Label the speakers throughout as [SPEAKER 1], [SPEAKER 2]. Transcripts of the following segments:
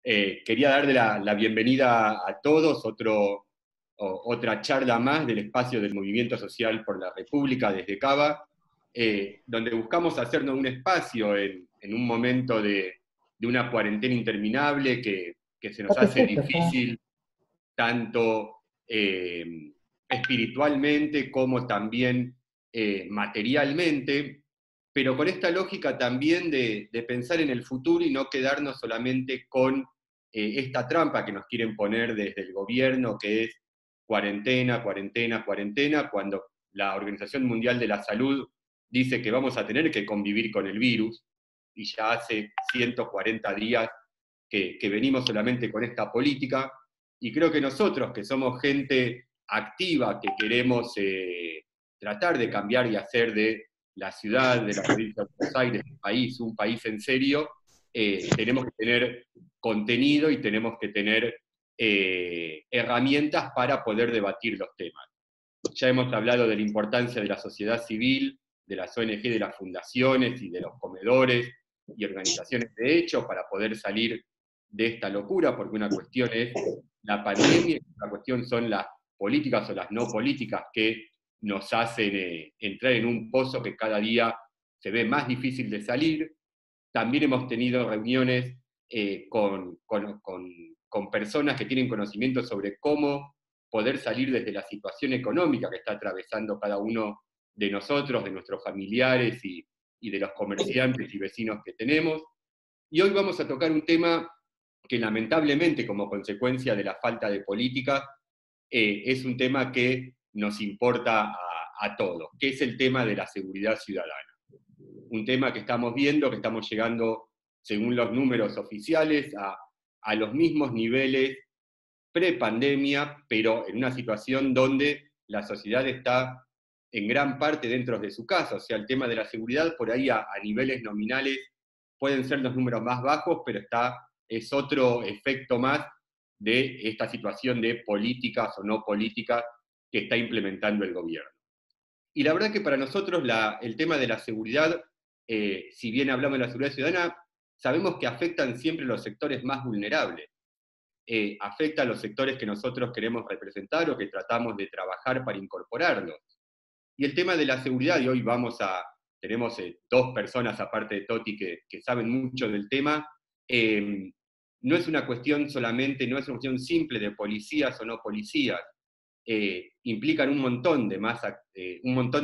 [SPEAKER 1] Quería darle la bienvenida a todos, otra charla más del espacio del Movimiento Social por la República desde Cava, donde buscamos hacernos un espacio en un momento de una cuarentena interminable que se nos
[SPEAKER 2] Ya te
[SPEAKER 1] hace
[SPEAKER 2] escucho, ya.
[SPEAKER 1] difícil tanto espiritualmente como también materialmente, pero con esta lógica también de pensar en el futuro y no quedarnos solamente con esta trampa que nos quieren poner desde el gobierno, que es cuarentena, cuarentena, cuarentena, cuando la Organización Mundial de la Salud dice que vamos a tener que convivir con el virus, y ya hace 140 días que venimos solamente con esta política, y creo que nosotros, que somos gente activa, que queremos tratar de cambiar y hacer de la ciudad, de la provincia de Buenos Aires, un país en serio, tenemos que tener contenido y tenemos que tener herramientas para poder debatir los temas. Ya hemos hablado de la importancia de la sociedad civil, de las ONG, de las fundaciones y de los comedores y organizaciones de hecho para poder salir de esta locura, porque una cuestión es la pandemia y otra cuestión son las políticas o las no políticas que nos hacen entrar en un pozo que cada día se ve más difícil de salir. También hemos tenido reuniones con personas que tienen conocimiento sobre cómo poder salir desde la situación económica que está atravesando cada uno de nosotros, de nuestros familiares y de los comerciantes y vecinos que tenemos. Y hoy vamos a tocar un tema que lamentablemente, como consecuencia de la falta de política, es un tema que nos importa a todos, que es el tema de la seguridad ciudadana. Un tema que estamos viendo, que estamos llegando, según los números oficiales, a los mismos niveles pre-pandemia, pero en una situación donde la sociedad está en gran parte dentro de su casa. O sea, el tema de la seguridad, por ahí a niveles nominales pueden ser los números más bajos, pero es otro efecto más de esta situación de políticas o no políticas que está implementando el gobierno. Y la verdad que para nosotros el tema de la seguridad, si bien hablamos de la seguridad ciudadana, sabemos que afectan siempre a los sectores más vulnerables. Afecta a los sectores que nosotros queremos representar o que tratamos de trabajar para incorporarlos. Y el tema de la seguridad, y hoy tenemos dos personas aparte de Toti que saben mucho del tema, no es una cuestión solamente, no es una cuestión simple de policías o no policías, implican un montón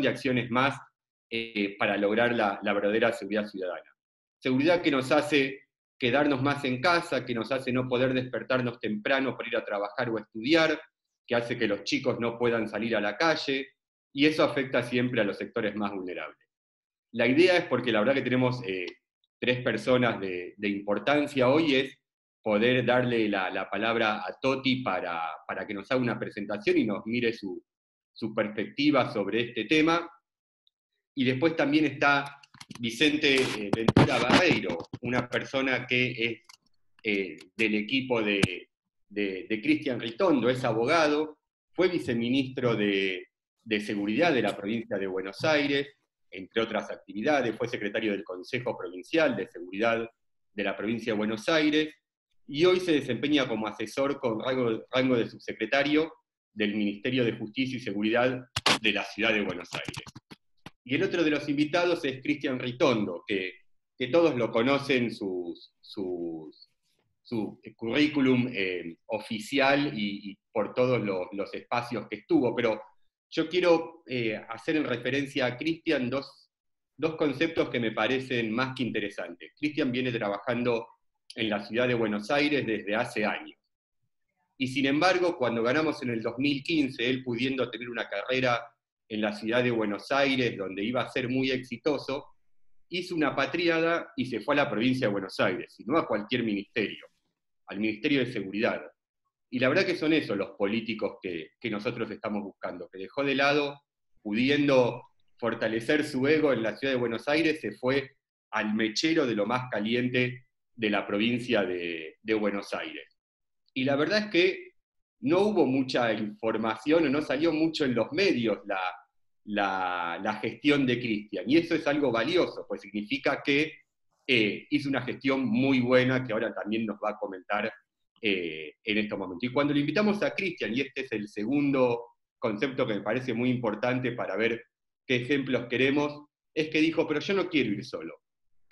[SPEAKER 1] de acciones más para lograr la verdadera seguridad ciudadana. Seguridad que nos hace quedarnos más en casa, que nos hace no poder despertarnos temprano para ir a trabajar o a estudiar, que hace que los chicos no puedan salir a la calle, y eso afecta siempre a los sectores más vulnerables. La idea es, porque la verdad que tenemos tres personas de importancia hoy, es poder darle la palabra a Toti para que nos haga una presentación y nos mire su perspectiva sobre este tema. Y después también está Vicente Ventura Barreiro, una persona que es del equipo de Cristian Ritondo, es abogado, fue viceministro de Seguridad de la provincia de Buenos Aires, entre otras actividades, fue secretario del Consejo Provincial de Seguridad de la provincia de Buenos Aires, y hoy se desempeña como asesor con rango de subsecretario del Ministerio de Justicia y Seguridad de la ciudad de Buenos Aires. Y el otro de los invitados es Cristian Ritondo, que todos lo conocen, su currículum oficial y por todos los espacios que estuvo, pero yo quiero hacer en referencia a Cristian dos conceptos que me parecen más que interesantes. Cristian viene trabajando en la ciudad de Buenos Aires desde hace años. Y sin embargo, cuando ganamos en el 2015, él pudiendo tener una carrera en la ciudad de Buenos Aires, donde iba a ser muy exitoso, hizo una patriada y se fue a la provincia de Buenos Aires, y no a cualquier ministerio, al Ministerio de Seguridad. Y la verdad que son esos los políticos que nosotros estamos buscando, que dejó de lado, pudiendo fortalecer su ego en la ciudad de Buenos Aires, se fue al mechero de lo más caliente de la provincia de Buenos Aires. Y la verdad es que no hubo mucha información o no salió mucho en los medios la gestión de Cristian. Y eso es algo valioso, pues significa que hizo una gestión muy buena que ahora también nos va a comentar en estos momentos. Y cuando le invitamos a Cristian, y este es el segundo concepto que me parece muy importante para ver qué ejemplos queremos, es que dijo, pero yo no quiero ir solo,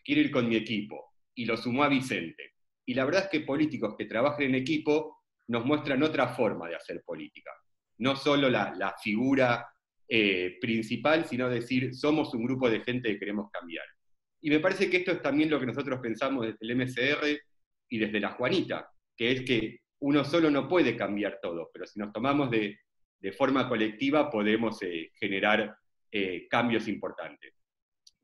[SPEAKER 1] quiero ir con mi equipo, y lo sumó a Vicente. Y la verdad es que políticos que trabajan en equipo nos muestran otra forma de hacer política, no solo la figura principal, sino decir, somos un grupo de gente que queremos cambiar. Y me parece que esto es también lo que nosotros pensamos desde el MCR y desde la Juanita, que es que uno solo no puede cambiar todo, pero si nos tomamos de forma colectiva podemos generar cambios importantes.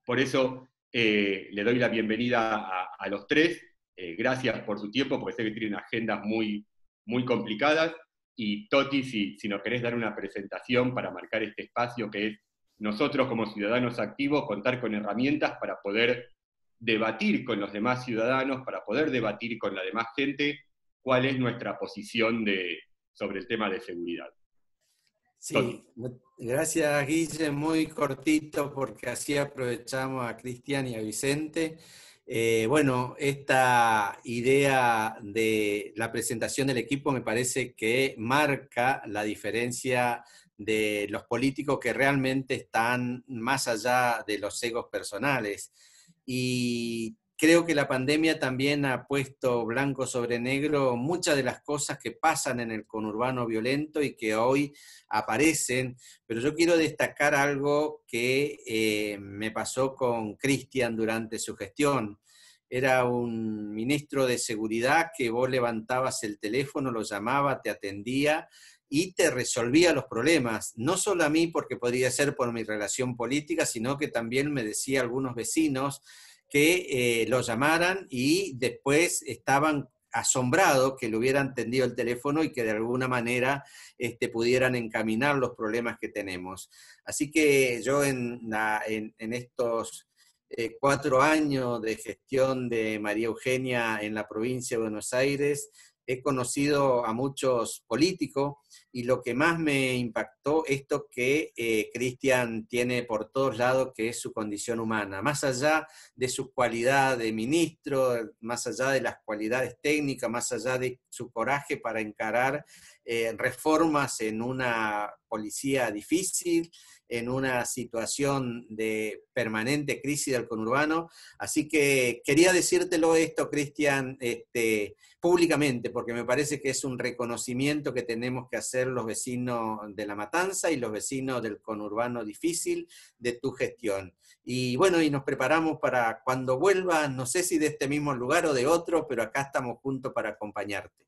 [SPEAKER 1] Por eso le doy la bienvenida a los tres. Gracias por su tiempo, porque sé que tienen agendas muy, muy complicadas. Y Toti, si nos querés dar una presentación para marcar este espacio, que es nosotros como ciudadanos activos contar con herramientas para poder debatir con los demás ciudadanos, para poder debatir con la demás gente cuál es nuestra posición sobre el tema de seguridad.
[SPEAKER 2] Sí, gracias Guille, muy cortito porque así aprovechamos a Cristian y a Vicente. Bueno, esta idea de la presentación del equipo me parece que marca la diferencia de los políticos que realmente están más allá de los egos personales. Y creo que la pandemia también ha puesto blanco sobre negro muchas de las cosas que pasan en el conurbano violento y que hoy aparecen, pero yo quiero destacar algo que me pasó con Cristian durante su gestión. Era un ministro de seguridad que vos levantabas el teléfono, lo llamaba, te atendía y te resolvía los problemas. No solo a mí, porque podría ser por mi relación política, sino que también me decía algunos vecinos que lo llamaran y después estaban asombrados que le hubieran atendido el teléfono y que de alguna manera pudieran encaminar los problemas que tenemos. Así que yo en estos 4 años de gestión de María Eugenia en la provincia de Buenos Aires, he conocido a muchos políticos y lo que más me impactó es esto que Cristian tiene por todos lados, que es su condición humana. Más allá de su cualidad de ministro, más allá de las cualidades técnicas, más allá de su coraje para encarar reformas en una policía difícil, en una situación de permanente crisis del conurbano. Así que quería decírtelo esto, Cristian, públicamente, porque me parece que es un reconocimiento que tenemos que hacer los vecinos de La Matanza y los vecinos del conurbano difícil de tu gestión. Y bueno, y nos preparamos para cuando vuelvas, no sé si de este mismo lugar o de otro, pero acá estamos juntos para acompañarte.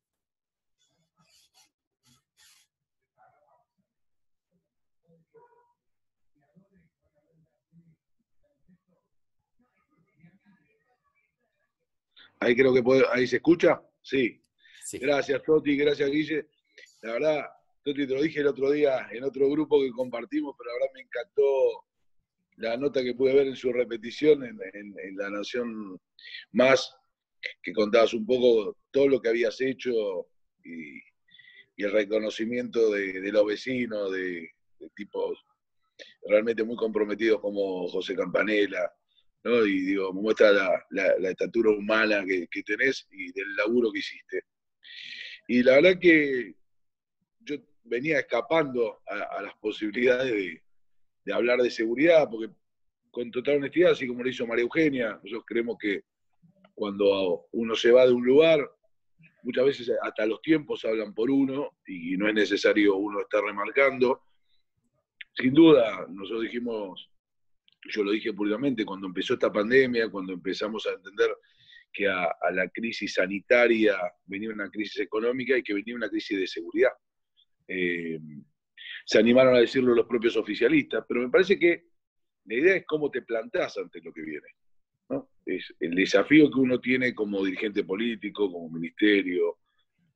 [SPEAKER 3] Ahí creo que ahí se escucha. Sí.
[SPEAKER 2] Sí.
[SPEAKER 3] Gracias, Toti, gracias, Guille. La verdad, Toti, te lo dije el otro día en otro grupo que compartimos, pero la verdad me encantó la nota que pude ver en su repetición en La Nación Más, que contabas un poco todo lo que habías hecho y el reconocimiento de los vecinos, de tipos realmente muy comprometidos como José Campanella, ¿no? Y digo, muestra la estatura humana que tenés y del laburo que hiciste. Y la verdad que yo venía escapando a las posibilidades de hablar de seguridad, porque con total honestidad, así como lo hizo María Eugenia, nosotros creemos que cuando uno se va de un lugar, muchas veces hasta los tiempos hablan por uno y no es necesario uno estar remarcando. Sin duda, nosotros dijimos, yo lo dije públicamente, cuando empezó esta pandemia, cuando empezamos a entender que a la crisis sanitaria venía una crisis económica y que venía una crisis de seguridad. Se animaron a decirlo los propios oficialistas, pero me parece que la idea es cómo te plantás ante lo que viene, ¿no? Es el desafío que uno tiene como dirigente político, como ministerio,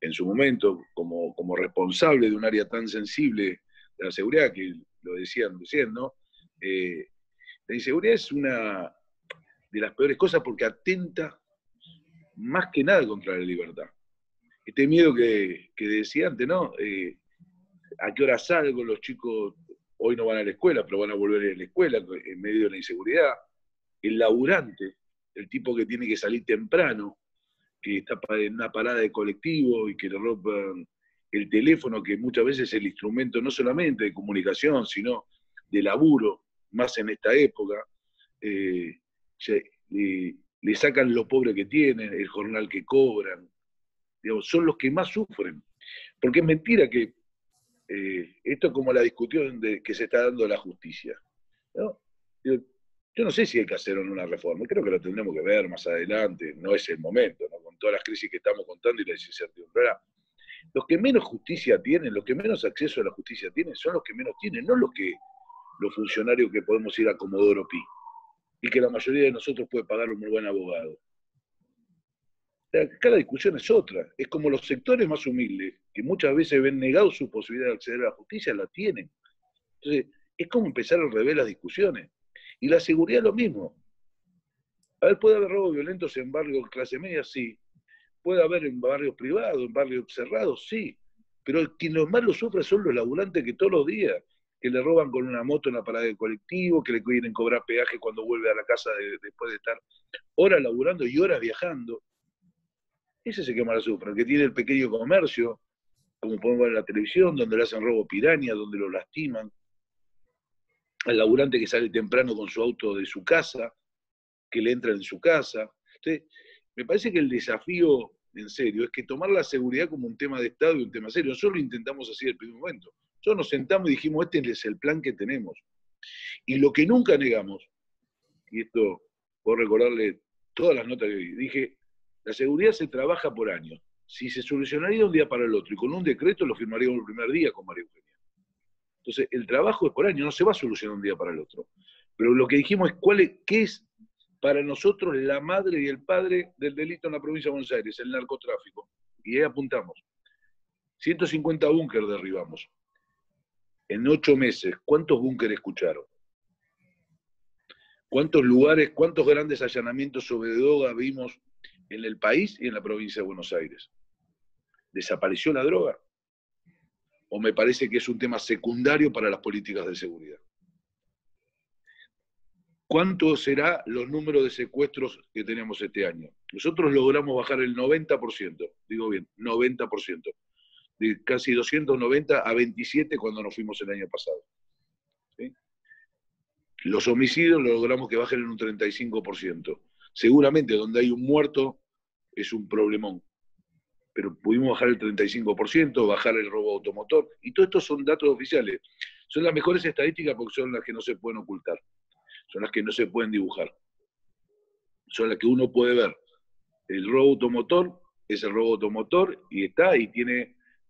[SPEAKER 3] en su momento, como responsable de un área tan sensible de la seguridad, que lo decían recién, ¿no? La inseguridad es una de las peores cosas porque atenta más que nada contra la libertad. Este miedo que decía antes, ¿no? ¿A qué hora salgo? Los chicos hoy no van a la escuela, pero van a volver a la escuela en medio de la inseguridad. El laburante el tipo que tiene que salir temprano, que está en una parada de colectivo y que le rompan el teléfono, que muchas veces es el instrumento no solamente de comunicación, sino de laburo, más en esta época. Le sacan lo pobre que tienen, el jornal que cobran, digamos, son los que más sufren. Porque es mentira que esto es como la discusión que se está dando de la justicia, ¿no? Yo no sé si hay que hacer una reforma, creo que lo tendremos que ver más adelante, no es el momento, ¿no? Con todas las crisis que estamos contando y la incertidumbre. Los que menos justicia tienen, los que menos acceso a la justicia tienen, son los que menos tienen, no los funcionarios que podemos ir a Comodoro Pi, y que la mayoría de nosotros puede pagar un muy buen abogado. Acá la discusión es otra, es como los sectores más humildes, que muchas veces ven negados su posibilidad de acceder a la justicia, la tienen. Entonces, es como empezar al revés las discusiones. Y la seguridad es lo mismo. A ver, puede haber robos violentos en barrios de clase media, sí. Puede haber en barrios privados, en barrios cerrados, sí. Pero quienes más lo sufren son los laburantes que todos los días, que le roban con una moto en la parada de colectivo, que le quieren cobrar peaje cuando vuelve a la casa después de estar horas laburando y horas viajando. Ese es el que más lo sufre, el que tiene el pequeño comercio, como podemos ver en la televisión, donde le hacen robo piraña, donde lo lastiman. Al laburante que sale temprano con su auto de su casa, que le entra en su casa. Entonces, me parece que el desafío, en serio, es que tomar la seguridad como un tema de Estado y un tema serio. Nosotros lo intentamos así desde el primer momento. Nosotros nos sentamos y dijimos, este es el plan que tenemos. Y lo que nunca negamos, y esto puedo recordarle todas las notas que vi, dije, la seguridad se trabaja por años. Si se solucionaría de un día para el otro, y con un decreto lo firmaríamos el primer día con María Eugenia. Entonces, el trabajo es por año, no se va a solucionar de un día para el otro. Pero lo que dijimos es qué es para nosotros la madre y el padre del delito en la provincia de Buenos Aires, el narcotráfico. Y ahí apuntamos. 150 búnkeres derribamos. En 8 meses, ¿cuántos búnkeres escucharon? ¿Cuántos lugares, cuántos grandes allanamientos sobre droga vimos en el país y en la provincia de Buenos Aires? ¿Desapareció la droga? ¿O me parece que es un tema secundario para las políticas de seguridad? ¿Cuántos serán los números de secuestros que tenemos este año? Nosotros logramos bajar el 90%, digo bien, 90%, de casi 290 a 27 cuando nos fuimos el año pasado. ¿Sí? Los homicidios lo logramos que bajen en un 35%. Seguramente donde hay un muerto es un problemón, pero pudimos bajar el 35%, bajar el robo automotor, y todo esto son datos oficiales. Son las mejores estadísticas porque son las que no se pueden ocultar, son las que no se pueden dibujar, son las que uno puede ver. El robo automotor es el robo automotor y está, y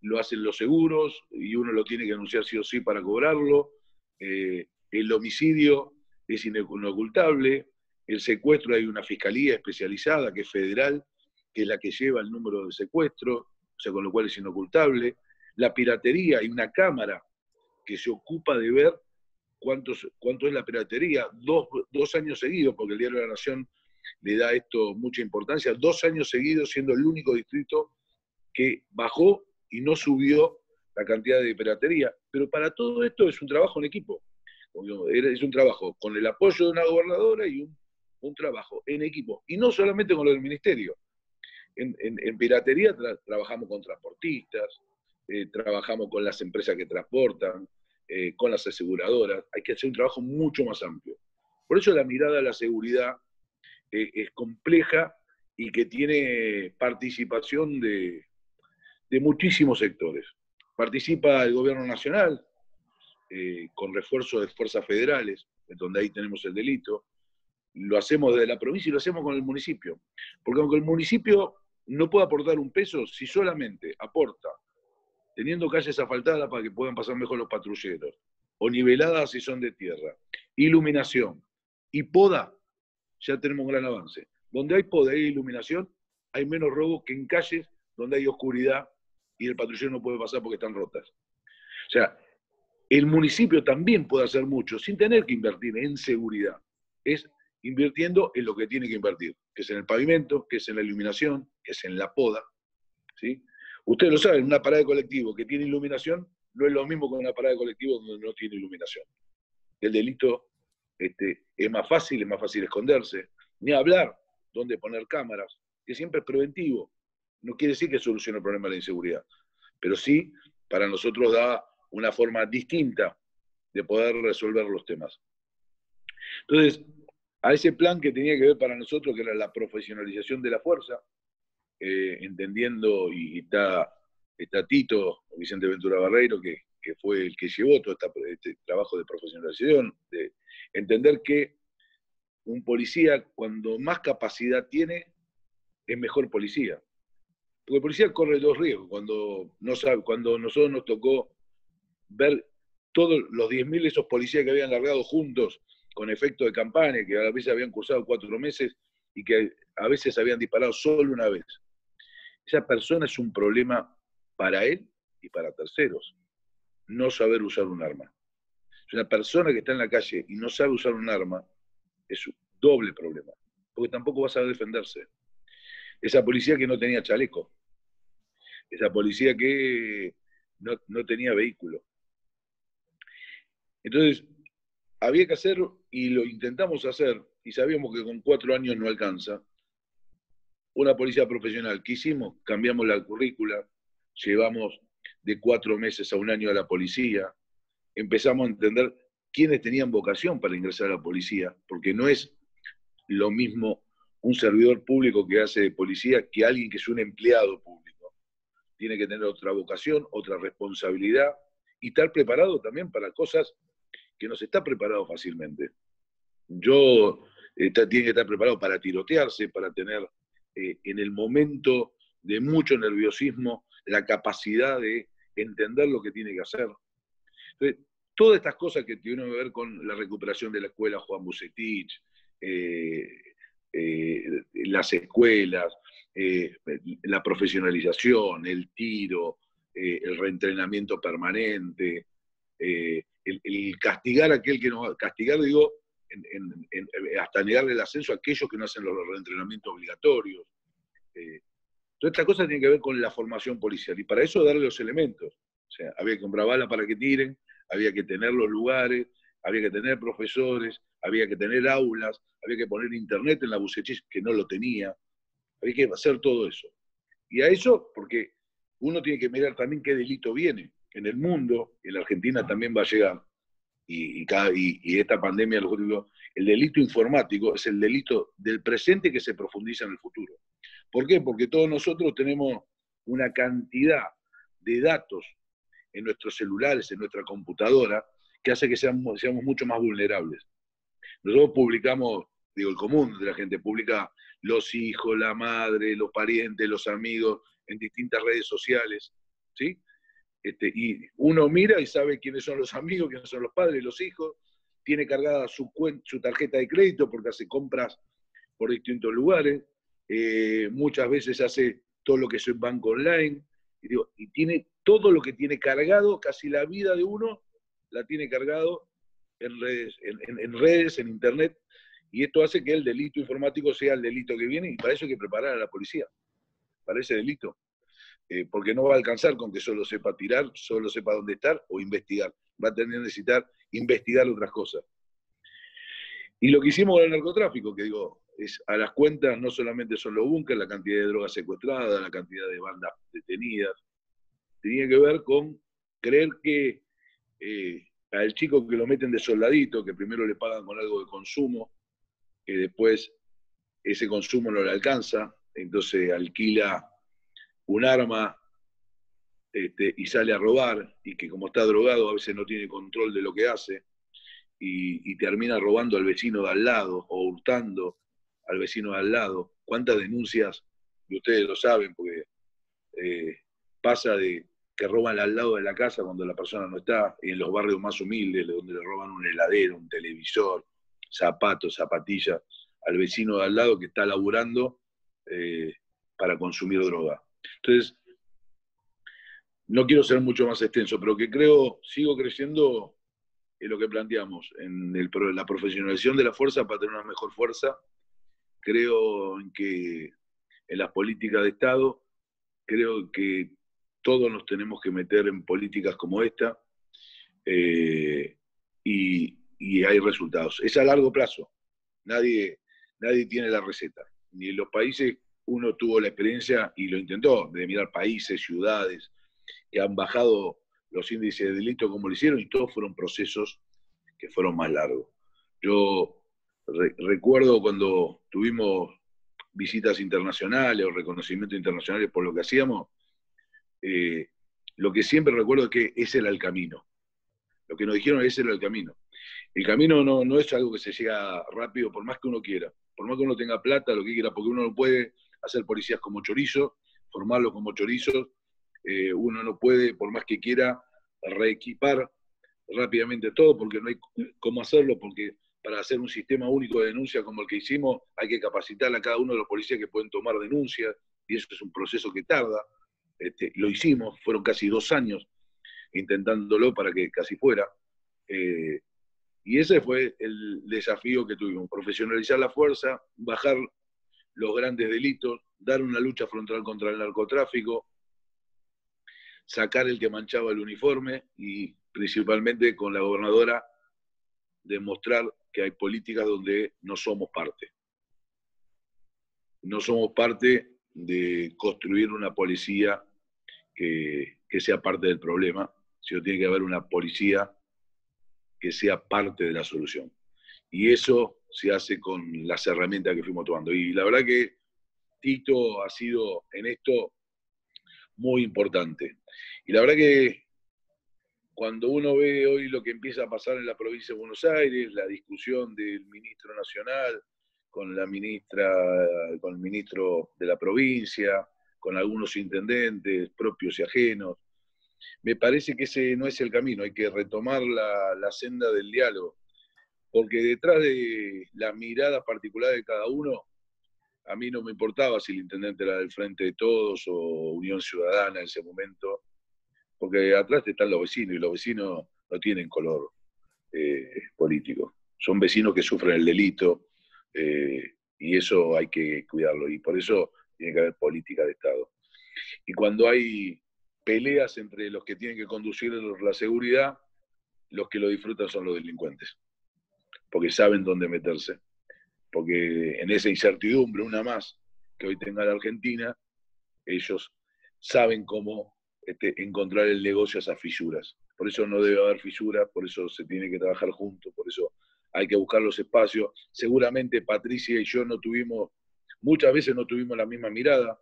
[SPEAKER 3] lo hacen los seguros, y uno lo tiene que anunciar sí o sí para cobrarlo. El homicidio es inocultable, el secuestro hay una fiscalía especializada que es federal, que es la que lleva el número de secuestros, o sea, con lo cual es inocultable. La piratería, hay una cámara que se ocupa de ver cuánto es la piratería, dos años seguidos, porque el Diario de la Nación le da esto mucha importancia, 2 años seguidos siendo el único distrito que bajó y no subió la cantidad de piratería. Pero para todo esto es un trabajo en equipo, es un trabajo con el apoyo de una gobernadora y un trabajo en equipo, y no solamente con lo del ministerio. En piratería trabajamos con transportistas, trabajamos con las empresas que transportan, con las aseguradoras. Hay que hacer un trabajo mucho más amplio. Por eso la mirada a la seguridad es compleja y que tiene participación de muchísimos sectores. Participa el gobierno nacional con refuerzo de fuerzas federales, donde ahí tenemos el delito. Lo hacemos desde la provincia y lo hacemos con el municipio. Porque aunque el municipio no puede aportar un peso, si solamente aporta teniendo calles asfaltadas para que puedan pasar mejor los patrulleros, o niveladas si son de tierra, iluminación y poda, ya tenemos un gran avance. Donde hay poda e iluminación, hay menos robo que en calles donde hay oscuridad y el patrullero no puede pasar porque están rotas. O sea, el municipio también puede hacer mucho sin tener que invertir en seguridad. Es invirtiendo en lo que tiene que invertir, que es en el pavimento, que es en la iluminación, que es en la poda. ¿Sí? Ustedes lo saben, una parada de colectivo que tiene iluminación no es lo mismo que una parada de colectivo donde no tiene iluminación. El delito es más fácil esconderse. Ni hablar dónde poner cámaras, que siempre es preventivo. No quiere decir que solucione el problema de la inseguridad, pero sí para nosotros da una forma distinta de poder resolver los temas. Entonces, a ese plan que tenía que ver para nosotros, que era la profesionalización de la fuerza, entendiendo, y está Tito, Vicente Ventura Barreiro, que fue el que llevó todo este trabajo de profesionalización, de entender que un policía, cuando más capacidad tiene, es mejor policía. Porque el policía corre dos riesgos. Cuando nosotros nos tocó ver todos los 10.000 esos policías que habían largado juntos con efecto de campaña, que a veces habían cursado 4 meses y que a veces habían disparado solo una vez. Esa persona es un problema para él y para terceros. No saber usar un arma. Una persona que está en la calle y no sabe usar un arma es un doble problema, porque tampoco va a saber defenderse. Esa policía que no tenía chaleco, esa policía que no tenía vehículo. Entonces, había que hacerlo y lo intentamos hacer, y sabíamos que con 4 años no alcanza. Una policía profesional. ¿Qué hicimos? Cambiamos la currícula, llevamos de 4 meses a 1 año a la policía, empezamos a entender quiénes tenían vocación para ingresar a la policía, porque no es lo mismo un servidor público que hace de policía que alguien que es un empleado público. Tiene que tener otra vocación, otra responsabilidad, y estar preparado también para cosas que no se está preparado fácilmente. Tiene que estar preparado para tirotearse, para tener en el momento de mucho nerviosismo la capacidad de entender lo que tiene que hacer. Entonces, todas estas cosas que tienen que ver con la recuperación de la escuela Juan Bucetich, las escuelas, la profesionalización, el tiro, el reentrenamiento permanente, el castigar a aquel que no... Castigar, digo, hasta negarle el ascenso a aquellos que no hacen los reentrenamientos obligatorios. Todas estas cosas tienen que ver con la formación policial, y para eso darle los elementos. O sea, había que comprar balas para que tiren, había que tener los lugares, había que tener profesores, había que tener aulas, había que poner internet en la Bucetich, que no lo tenía, había que hacer todo eso. Y a eso, porque uno tiene que mirar también qué delito viene. En el mundo, en la Argentina también va a llegar, y esta pandemia, el delito informático es el delito del presente que se profundiza en el futuro. ¿Por qué? Porque todos nosotros tenemos una cantidad de datos en nuestros celulares, en nuestra computadora, que hace que seamos mucho más vulnerables. Nosotros publicamos, digo, el común de la gente publica los hijos, la madre, los parientes, los amigos, en distintas redes sociales, ¿sí? Y uno mira y sabe quiénes son los amigos, quiénes son los padres, los hijos, tiene cargada su tarjeta de crédito porque hace compras por distintos lugares, muchas veces hace todo lo que es el banco online, y tiene todo lo que tiene cargado, casi la vida de uno la tiene cargado en redes, en internet, y esto hace que el delito informático sea el delito que viene, y para eso hay que preparar a la policía, para ese delito. Porque no va a alcanzar con que solo sepa tirar, solo sepa dónde estar o investigar. Va a tener que necesitar investigar otras cosas. Y lo que hicimos con el narcotráfico, que digo, es a las cuentas no solamente son los búnkeres, la cantidad de drogas secuestradas, la cantidad de bandas detenidas, tenía que ver con creer que al chico que lo meten de soldadito, que primero le pagan con algo de consumo, que después ese consumo no le alcanza, entonces alquila un arma y sale a robar, y que como está drogado a veces no tiene control de lo que hace, y termina robando al vecino de al lado o hurtando al vecino de al lado. ¿Cuántas denuncias, y ustedes lo saben, porque pasa de que roban al lado de la casa cuando la persona no está, y en los barrios más humildes, donde le roban un heladero, un televisor, zapatos, zapatillas, al vecino de al lado que está laburando para consumir droga? Entonces, no quiero ser mucho más extenso, pero que sigo creyendo en lo que planteamos, en la profesionalización de la fuerza para tener una mejor fuerza. Creo en que en las políticas de Estado, creo que todos nos tenemos que meter en políticas como esta, y hay resultados. Es a largo plazo, nadie tiene la receta. ni en los países uno tuvo la experiencia y lo intentó, de mirar países, ciudades, que han bajado los índices de delito como lo hicieron, y todos fueron procesos que fueron más largos. Yo recuerdo cuando tuvimos visitas internacionales o reconocimientos internacionales por lo que hacíamos, lo que siempre recuerdo es que ese era el camino. Lo que nos dijeron, ese era el camino. El camino no es algo que se llega rápido, por más que uno quiera, por más que uno tenga plata, lo que quiera, porque uno no puede hacer policías como chorizos, formarlos como chorizos, uno no puede, por más que quiera, reequipar rápidamente todo, porque no hay cómo hacerlo, porque para hacer un sistema único de denuncia como el que hicimos, hay que capacitar a cada uno de los policías que pueden tomar denuncias, y eso es un proceso que tarda. Lo hicimos, fueron casi 2 años intentándolo para que casi fuera. Y ese fue el desafío que tuvimos, profesionalizar la fuerza, bajar los grandes delitos, dar una lucha frontal contra el narcotráfico, sacar el que manchaba el uniforme y principalmente con la gobernadora demostrar que hay políticas donde no somos parte. No somos parte de construir una policía que sea parte del problema, sino tiene que haber una policía que sea parte de la solución. Y eso se hace con las herramientas que fuimos tomando. Y la verdad que Tito ha sido en esto muy importante. Y la verdad que cuando uno ve hoy lo que empieza a pasar en la provincia de Buenos Aires, la discusión del ministro nacional con la ministra, con el ministro de la provincia, con algunos intendentes propios y ajenos, me parece que ese no es el camino, hay que retomar la senda del diálogo, porque detrás de la mirada particular de cada uno, a mí no me importaba si el intendente era del Frente de Todos o Unión Ciudadana en ese momento, porque atrás están los vecinos, y los vecinos no tienen color político. Son vecinos que sufren el delito, y eso hay que cuidarlo, y por eso tiene que haber política de Estado. Y cuando hay peleas entre los que tienen que conducir la seguridad, los que lo disfrutan son los delincuentes, porque saben dónde meterse. Porque en esa incertidumbre, una más, que hoy tenga la Argentina, ellos saben cómo encontrar el negocio a esas fisuras. Por eso no debe haber fisuras, por eso se tiene que trabajar juntos, por eso hay que buscar los espacios. Seguramente Patricia y yo muchas veces no tuvimos la misma mirada,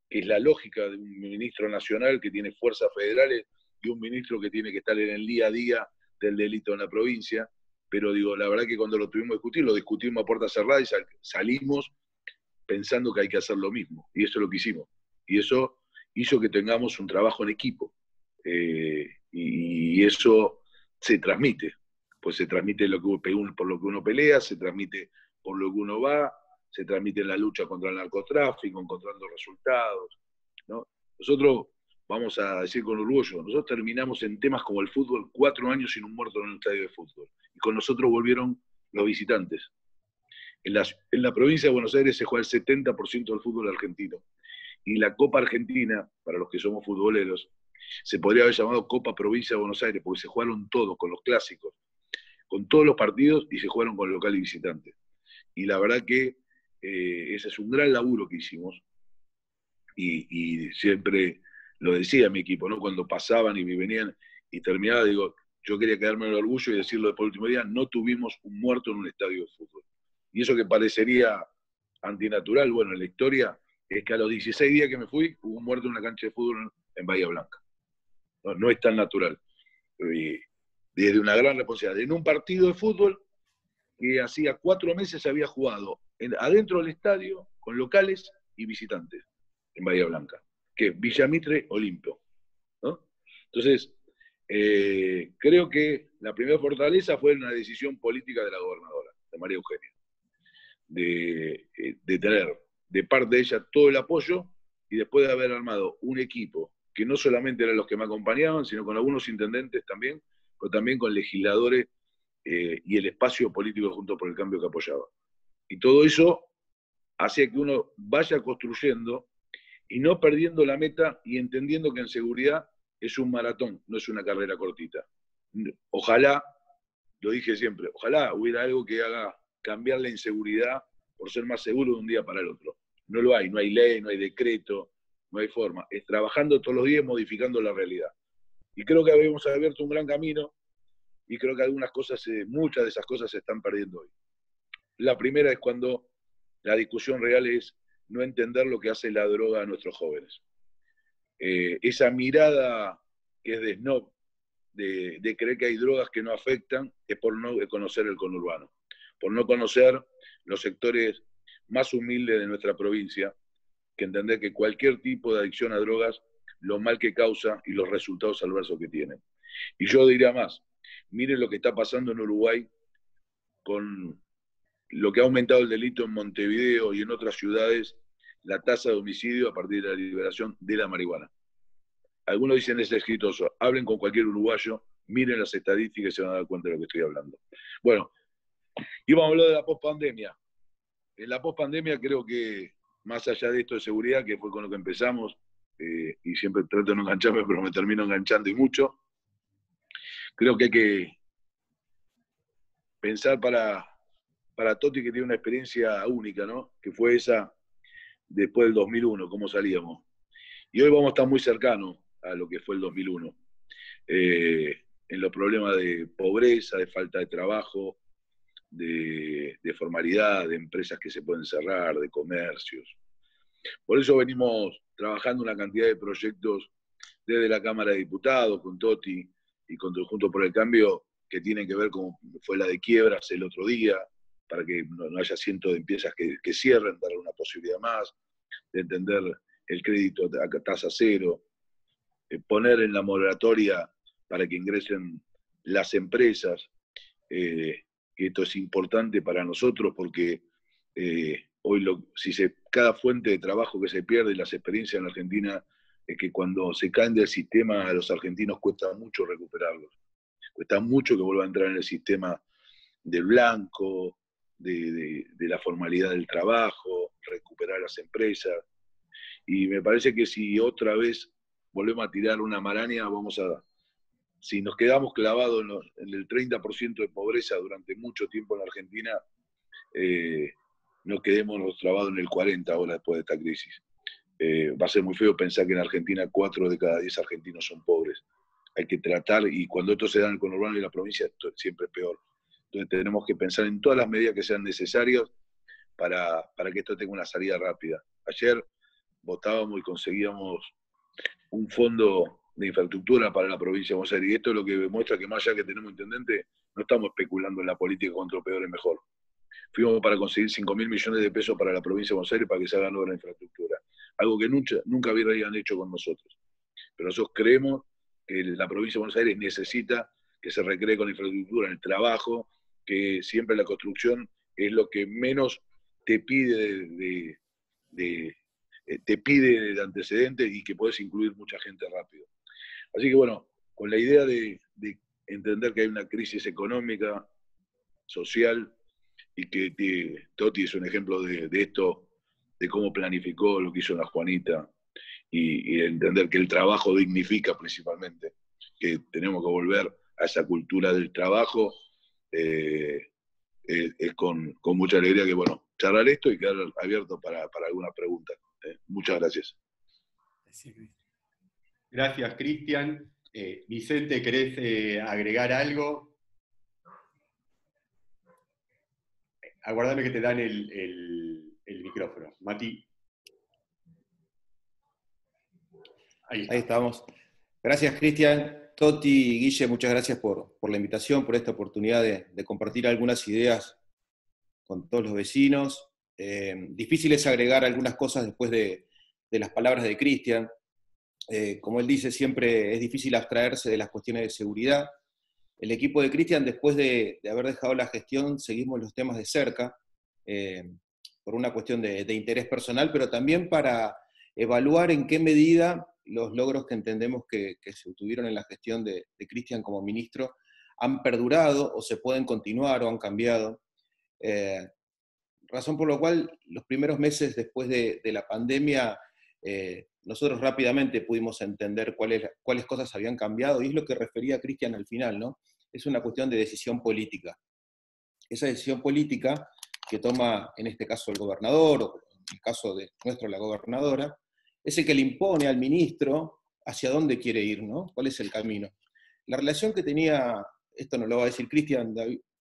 [SPEAKER 3] que es la lógica de un ministro nacional que tiene fuerzas federales y un ministro que tiene que estar en el día a día del delito en la provincia. Pero digo, la verdad que cuando lo tuvimos que discutir, lo discutimos a puerta cerrada y salimos pensando que hay que hacer lo mismo. Y eso es lo que hicimos. Y eso hizo que tengamos un trabajo en equipo. Y eso se transmite. Pues se transmite por lo que uno pelea, se transmite por lo que uno va, se transmite en la lucha contra el narcotráfico, encontrando resultados, ¿no? Nosotros, vamos a decir con orgullo, nosotros terminamos en temas como el fútbol 4 años sin un muerto en un estadio de fútbol. Y con nosotros volvieron los visitantes. En la provincia de Buenos Aires se juega el 70% del fútbol argentino. Y la Copa Argentina, para los que somos futboleros, se podría haber llamado Copa Provincia de Buenos Aires, porque se jugaron todos, con los clásicos, con todos los partidos, y se jugaron con local y visitante. Y la verdad que ese es un gran laburo que hicimos. Y siempre lo decía mi equipo, ¿no? Cuando pasaban y me venían y terminaba, digo, yo quería quedarme en el orgullo y decirlo después del último día, no tuvimos un muerto en un estadio de fútbol. Y eso que parecería antinatural, bueno, en la historia, es que a los 16 días que me fui, hubo un muerto en una cancha de fútbol en Bahía Blanca. No es tan natural. Y desde una gran responsabilidad. En un partido de fútbol que hacía 4 meses había jugado adentro del estadio con locales y visitantes en Bahía Blanca, que es Villa Mitre Olimpio, ¿no? Entonces, creo que la primera fortaleza fue una decisión política de la gobernadora, de María Eugenia, de tener de parte de ella todo el apoyo, y después de haber armado un equipo que no solamente eran los que me acompañaban, sino con algunos intendentes también, pero también con legisladores y el espacio político Juntos por el Cambio que apoyaba. Y todo eso hacía que uno vaya construyendo y no perdiendo la meta, y entendiendo que en seguridad es un maratón, no es una carrera cortita. Ojalá, lo dije siempre, ojalá hubiera algo que haga cambiar la inseguridad por ser más seguro de un día para el otro. No lo hay, no hay ley, no hay decreto, no hay forma. Es trabajando todos los días, modificando la realidad. Y creo que habíamos abierto un gran camino y creo que algunas cosas, muchas de esas cosas se están perdiendo hoy. La primera es cuando la discusión real es no entender lo que hace la droga a nuestros jóvenes. Esa mirada que es de snob, de creer que hay drogas que no afectan, es por no conocer el conurbano, por no conocer los sectores más humildes de nuestra provincia, que entender que cualquier tipo de adicción a drogas, lo mal que causa y los resultados adversos que tienen. Y yo diría más, miren lo que está pasando en Uruguay con lo que ha aumentado el delito en Montevideo y en otras ciudades, la tasa de homicidio a partir de la liberación de la marihuana. Algunos dicen es exitoso, hablen con cualquier uruguayo, miren las estadísticas y se van a dar cuenta de lo que estoy hablando. Bueno, íbamos a hablar de la pospandemia. En la pospandemia creo que, más allá de esto de seguridad, que fue con lo que empezamos, y siempre trato de no engancharme, pero me termino enganchando y mucho, creo que hay que pensar para Totti, que tiene una experiencia única, ¿no? Que fue esa después del 2001, cómo salíamos. Y hoy vamos a estar muy cercanos a lo que fue el 2001. En los problemas de pobreza, de falta de trabajo, de formalidad, de empresas que se pueden cerrar, de comercios. Por eso venimos trabajando una cantidad de proyectos desde la Cámara de Diputados, con Totti y con Juntos por el Cambio, que tienen que ver con fue la de quiebras el otro día, para que no haya cientos de empresas que cierren, darle una posibilidad más, de entender el crédito a tasa cero, poner en la moratoria para que ingresen las empresas, que esto es importante para nosotros porque hoy cada fuente de trabajo que se pierde y las experiencias en Argentina es que cuando se caen del sistema a los argentinos cuesta mucho recuperarlos. Cuesta mucho que vuelvan a entrar en el sistema del blanco, de la formalidad del trabajo, recuperar las empresas. Y me parece que si otra vez volvemos a tirar una maraña, si nos quedamos clavados en el 30% de pobreza durante mucho tiempo en la Argentina, no quedémonos trabados en el 40% ahora después de esta crisis. Va a ser muy feo pensar que en Argentina 4 de cada 10 argentinos son pobres. Hay que tratar, y cuando esto se da en el conurbano y en la provincia, esto siempre es peor. Entonces tenemos que pensar en todas las medidas que sean necesarias para que esto tenga una salida rápida. Ayer votábamos y conseguíamos un fondo de infraestructura para la provincia de Buenos Aires, y esto es lo que demuestra que más allá que tenemos intendente, no estamos especulando en la política contra peor es mejor. Fuimos para conseguir 5.000 millones de pesos para la provincia de Buenos Aires para que se hagan obras de infraestructura, algo que nunca habían hecho con nosotros. Pero nosotros creemos que la provincia de Buenos Aires necesita que se recree con infraestructura, en el trabajo, que siempre la construcción es lo que menos te pide te pide de antecedentes y que puedes incluir mucha gente rápido. Así que bueno, con la idea de entender que hay una crisis económica, social, y que Totti es un ejemplo de esto, de cómo planificó lo que hizo la Juanita, y entender que el trabajo dignifica principalmente, que tenemos que volver a esa cultura del trabajo, es con mucha alegría que, bueno, charlar esto y quedar abierto para alguna pregunta. Muchas gracias.
[SPEAKER 1] Gracias, Cristian. Vicente, ¿querés agregar algo? Aguardame que te dan el micrófono. Mati.
[SPEAKER 4] Ahí estamos. Gracias, Cristian. Totti, Guille, muchas gracias por la invitación, por esta oportunidad de compartir algunas ideas con todos los vecinos. Difícil es agregar algunas cosas después de las palabras de Cristian. Como él dice, siempre es difícil abstraerse de las cuestiones de seguridad. El equipo de Cristian, después de haber dejado la gestión, seguimos los temas de cerca, por una cuestión de interés personal, pero también para evaluar en qué medida los logros que entendemos que se obtuvieron en la gestión de Cristian como ministro han perdurado o se pueden continuar o han cambiado. Razón por la cual los primeros meses después de la pandemia nosotros rápidamente pudimos entender cuáles cosas habían cambiado, y es lo que refería Cristian al final, ¿no? Es una cuestión de decisión política. Esa decisión política que toma en este caso el gobernador, o en el caso de nuestro la gobernadora, es el que le impone al ministro hacia dónde quiere ir, ¿no? ¿Cuál es el camino? La relación que tenía, esto no lo va a decir Cristian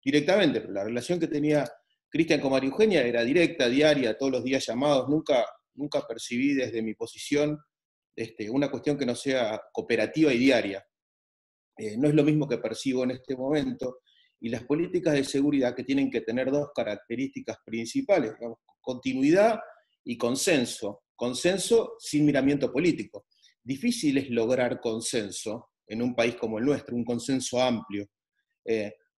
[SPEAKER 4] directamente, pero la relación que tenía Cristian con María Eugenia era directa, diaria, todos los días llamados, nunca percibí desde mi posición una cuestión que no sea cooperativa y diaria. No es lo mismo que percibo en este momento, y las políticas de seguridad que tienen que tener dos características principales, digamos, continuidad y consenso. Consenso sin miramiento político. Difícil es lograr consenso en un país como el nuestro, un consenso amplio.